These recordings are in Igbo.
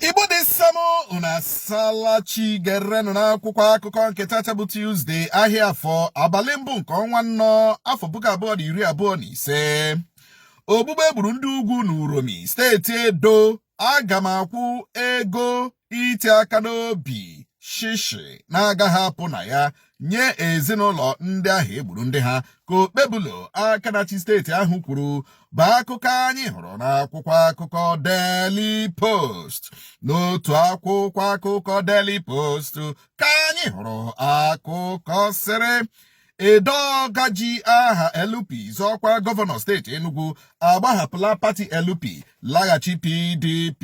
Igbo de samo una sala chi gerenu na akwụkwọ akụkọ nke tata bụ Tuesday ahịa afọ abalị mbụ nke ọnwa nnọọ afọ 2025. Ogbugbe gburu ndị ugwu n'Uromi steeti Edo. Aga m akwụ ego iti aka n'obi shishi na-agaghị apụ na ya nye ezinụlọ ndị ahụ egburu ndị ha, ka Okpebulo aka na-achị steeti ahụ kwuru. Bụ akụkọ anyị hụrụ n'akwụkwọ akụkọ Daily Post. N'otu akwụkwọ akụkọ Daily Post ka anyị hụrụ akụkọ sịrị Edoga ji aha LP zọọkwa gọvanọ steeti Enugwu, agbahapụla pati LP laghachi PDP.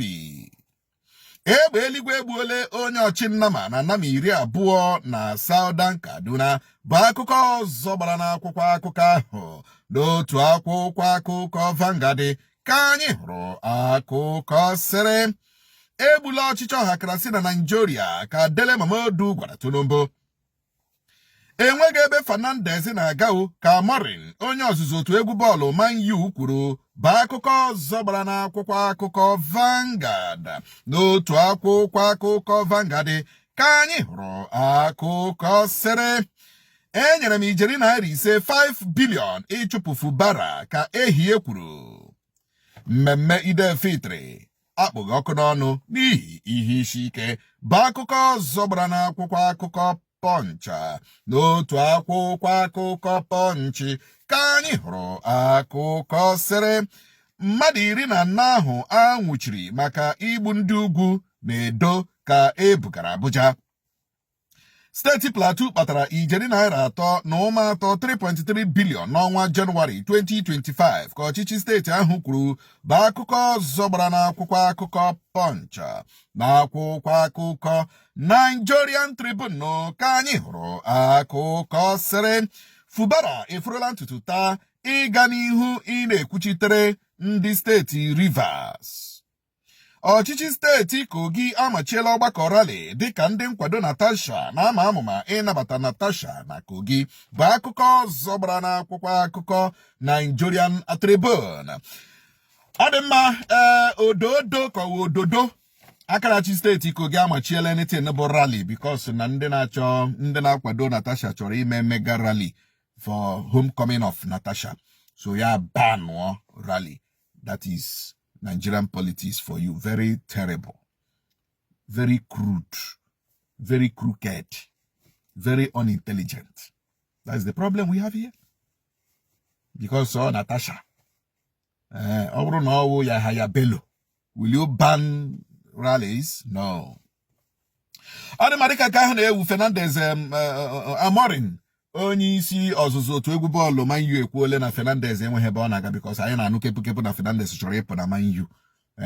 Egbe eluigwe egbuole onye ọchịnnama na nnama 20 na Southern Kaduna. Bụ akụkọ ọzọ gbara n'akwụkwọ akụkọ ahụ. N'otu akwụkwọ akụkọ Vanguard ka anyị hụrụ akụkọ sịrị egbula ọchịchị ọhakarasị na Naịjirịa, ka Dele Momodu gwara Tinubu. Enweghị ebe Fernandez na-agawo, ka Amorin onye ọzụzụ otu egwu bọọlụ Man U kwuru. Bụ akụkọ ọzọ gbara n'akwụkwọ akụkọ Vanguard. N'otu akwụkwọ akụkọ Vanguard ka anyị hụrụ akụkọ sịrị enyere m ijeri naira 5 bilion ịchụpụ Fubara, ka Ehie kwuru. Mmemme Ide Fitri akpụghị ọkụ n'ọnụ n'ihi ihe isi ike. Bụ akụkọ ọzọ gbara n'akwụkwọ akụkọ Punch. N'otu akwụkwọ akụkọ Punch ka anyị hụrụ akụkọ sịrị mmadụ 14 ahụ a nwụchiri maka igbu ndị ugwu na-Edo ka ebugara Abuja. Steeti Plateau kpatara ijeri naira 3 na ụma 3.3 bilion n'ọnwa Jenụwarị 2025, ka ọchịchị steeti ahụ kwuru. Bụ akụkọ ọzọ gbara n'akwụkwọ akụkọ Punch. N'akwụkwọ akụkọ Nigerian Tribune ka anyị hụrụ akụkọ sịrị Fubara efurola ntutu taa ịga n'ihu ị na-ekwuchitere ndị steeti Rivers. Ọchịchị steeti Kogi amachiela ọgbakọ rally dịka ndị nkwado Natasha na-ama amụma ịnabata Natasha na Kogi. Bụ akụkọ ọzọ gbara n'akwụkwọ akụkọ Nigerian Tribune. Ọ dị mma, ododo kọwa ododo. Akarachi steeti Kogi amachiela anything bụ rally because na ndị na-akwado Natasha chọrọ ime mega rally for homecoming of Natasha. So ya banụọ rally. That is Nigerian politics for you. Very terrible, very crude, very crooked, very unintelligent. That's the problem we have here. Because Natasha, Obru no Ahia Bello, will you ban rallies? No. Ọdịmadịka ka ahụ na-ewu Fernandez Amorin onye isi ọzụzụ otu egwu bọọlụ Man U ekwuole na Fernandez enweghị ebe ọ na-aga because anyị na-anụ kepụ na Fernandez chọrọ ịpụ na Man U.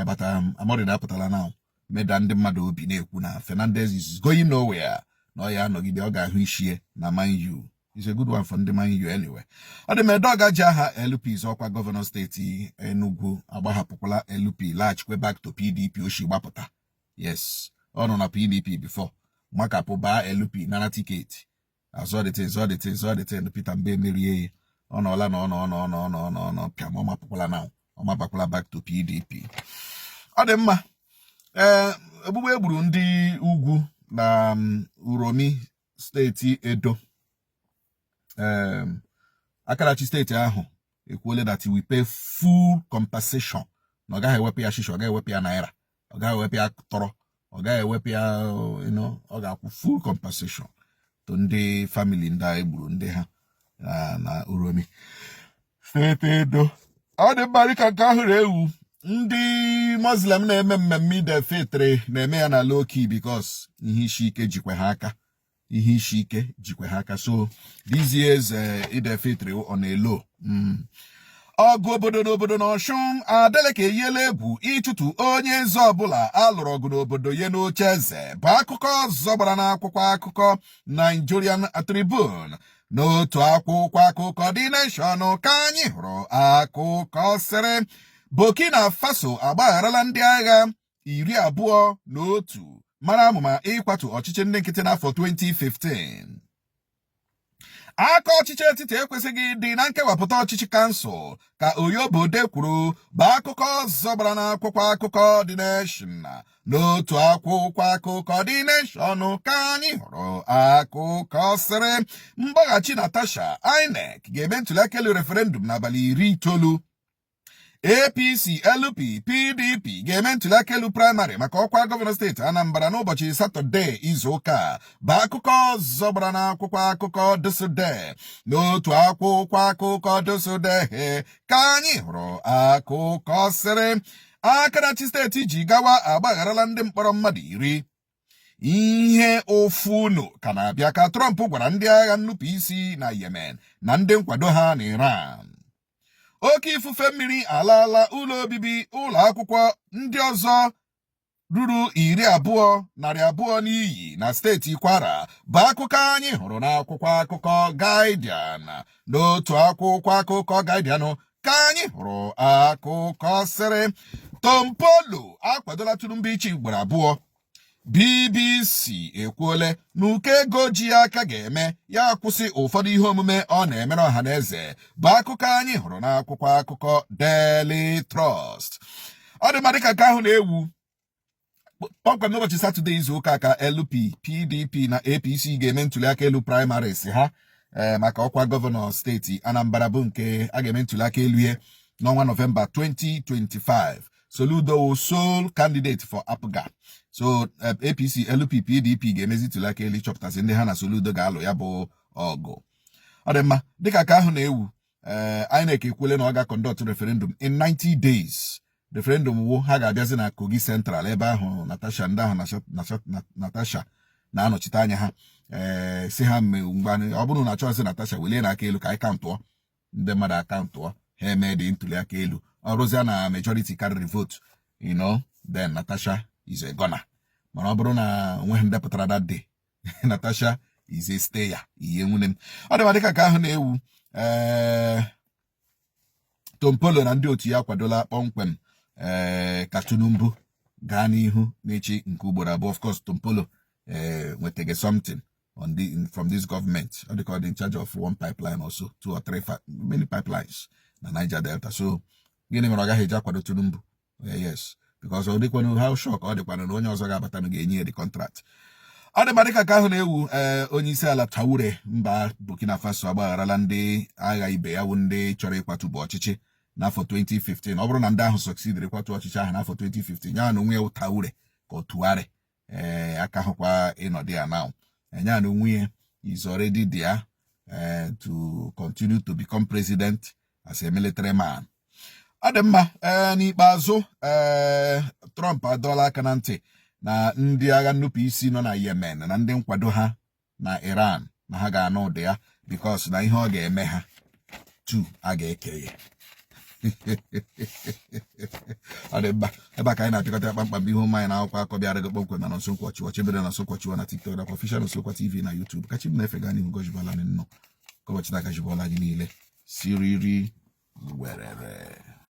But Amorin apụtala na meda ndị mmadụ obi na-ekwu na Fernandez is going nowhere, na ọ ya anọgide ọ ga-ahụ ishie na Man U. It's a good one for ndị Man U anyway. Ọ dị Edoga ji aha LP zọkwa gọvanọ steeti Enugwu, agbahapụkwala LP laghachikwe back to PDP oshi gbapụta. Yes, ọ nọ na PDP before makapụ baa LP nara tiketi. Azọdịte Peter Mbe merie ọ nọọla na pịam ọmapụkwala na ọmabakwala back to PDP. Ọ dị mma, egbugbe egburu ndị ugwu na Uromi steeti Edo. Akarachi steeti ahụ ekwuole that we pay full compensation. Na ọ gaghị ewepụ ya shishi, ọ gaghị ewepụ ya naira, ọ gaghị ewepụ ya tọrọ, ọ gaghị ewepụ ya ọ ga-akwụ full compensation to ndị family ndị a egburu ndị ha na Uromi steeti Edo. Ọ dị mma dịka nke ahụ na-ewu ndị Muslim na-eme mmemme Ide Fitri na-eme ya na low key because ihe isi ike jikwe ha aka. So these years Ide Fitri on a low. Ọgụ obodo n'obodo n'Ọshụn Adeleke eyiela egwu ịchụtụ onye eze ọbụla alụrụ ọgụ n'obodo ya n'oche eze. Bụ akụkọ ọzọ gbara n'akwụkwọ akụkọ Nigerian Tribune. N'otu akwụkwọ akụkọ The Nation ka anyị hụrụ akụkọ sịrị Burkina Faso agbagharala ndị agha 21 mara amụma ịkwatu ọchịchị ndị nkịtị n'afọ 2015. aka ọchịchị etiti ekwesịghị ịdị na nkewapụta ọchịchị kansụl ka Oyobode kwuru bụ akụkọ ọzọ gbara n'akwụkwọ akụkọ The Nation. N'otu akwụkwọ akụkọ The Nation ka anyị hụrụ akụkọ sịrị mgbaghachi Natasha, INEC ga-eme ntụliaka elu referendum n'abalị 19. APC, LP, PDP ga-eme ntụliaka elu praịmarị maka ọkwa gọvanọ steeti Anambra n'ụbọchị Satọde izu ụka bụ akụkọ ọzọ gbara n'akwụkwọ akụkọ Tuzudee. N'otu akwụkwọ akụkọ Tuzudee ka anyị hụrụ akụkọ sịrị Akarachi steeti ji gawa agbagharala ndị mkpọrọ mmadụ 10. Ihe ụfụ ka na-abịa ka Trump gwara ndị agha nnupụ isi na Yemen na ndị nkwado ha na Iran. Oke ifufe mmiri alaala ụlọ obibi ụlọ akwụkwọ ndị ọzọ ruru 200 n'iyi na steeti Kwara bụ akụkọ anyị hụrụ n'akwụkwọ akụkọ Guardian. N'otu akwụkwọ akụkọ Guardian ka anyị hụrụ akụkọ sịrị Tompolo akwadola Tinubu ichi ugboro 2. BBC ekwuole na ụkọ ego ji aka ga-eme ya kwụsị ụfọdụ ihe omume ọ na-emere ọha na eze bụ akụkọ anyị hụrụ n'akwụkwọ akụkọ Daily Trust. Ọ dị mma dịka nke ahụ na-ewu kpọmkwem n'ụbọchị Satọde izu ụka ka LP, PDP na APC ga-eme ntụliaka elu praịmarị ha maka ọkwa gọvanọ steeti Anambra bụ nke a ga-eme ntụliaka elu ihe n'ọnwa Nọvemba 2025. Soludo sole candidate for Abia. So APC, LP, PDP ga-emezi ntụliaka elu chọpụtasị ndị ha na Soludo ga-alụ ya bụ ọgụ. Ọ dị mma dịka ka ahụ na-ewu INEC ekwuole na ọ ga-conduct referendum in 90 days. Referendum wụ ha ga-abịazi na Kogi Central ebe ahụ Natasha ndị ahụ Natasha na-anọchite anya ha si ha mgbe ọ bụrụ na chọọsị Natasha welie n'aka elu ka anyị kaụntụọ ndị mmadụ akaụntụọ ha eme dị ntụliaka elu ọrụzia na majority carry vote, then Natasha is a gunner. Mana ọ bụrụ na onweghị ndepụtara that day Natasha is a stayer. Ihe nwune m ọ dịma dịka ka ahụ na-ewu Tompolo na ndị otu ya kwadola kpọmkwem ka Tinubu gaa n'ihu n'echi nke ugboro 2. Of course Tompolo nwetaghị something from this government. Ọ dịka ọ dị in charge of one pipeline or so, 2 or 3 many pipelines na Niger Delta. So gịnị mere ọ gaghị eji akwado Tinubu? Yes, because ọ dịkwanụ how shock ọ dịkwanụ na onye ọzọ ga-abatanụ ga-enye the contract. Ọ dị ma dịka ka ahụ na-ewu onye isi ala Traore mba Burkina Faso agbagharala ndị agha ibe ya bụ ndị chọrọ ịkwatụbụ ọchịchị n'afọ 2015. Ọ bụrụ na ndị ahụ sọksidiri kwatụ ọchịchị ahụ n'afọ 2015, ya na onwe ya Traore ka ọ tụgharị aka hụkwa ịnọdụ ya now. Ya na onwe ya is already there to continue to become president as a military man. Ọ dị mma n'ikpeazụ Trump adọla aka na ntị na ndị agha nnupụ isi nọ na Yemen na ndị nkwado ha na Iran na ha ga-anụ ụdị ya because na ihe ọ ga-eme ha a ga-eke ya. Ọ dị mma ebe a ka anyị na-apịkọta kpamkpam ihe ụmụ anyị na akwụkwọ akọ bịara gị kpọmkwem na Nonso Nkwochiwa chebere na Nonso Nkwochiwa na TikTok nakwa Official Nonso Nkwochiwa TV na YouTube. Kachi m na-efe gaa n'ihu gọjibọla nnọọ ka ụbọchị na-agajibọla gị niile siriri werere.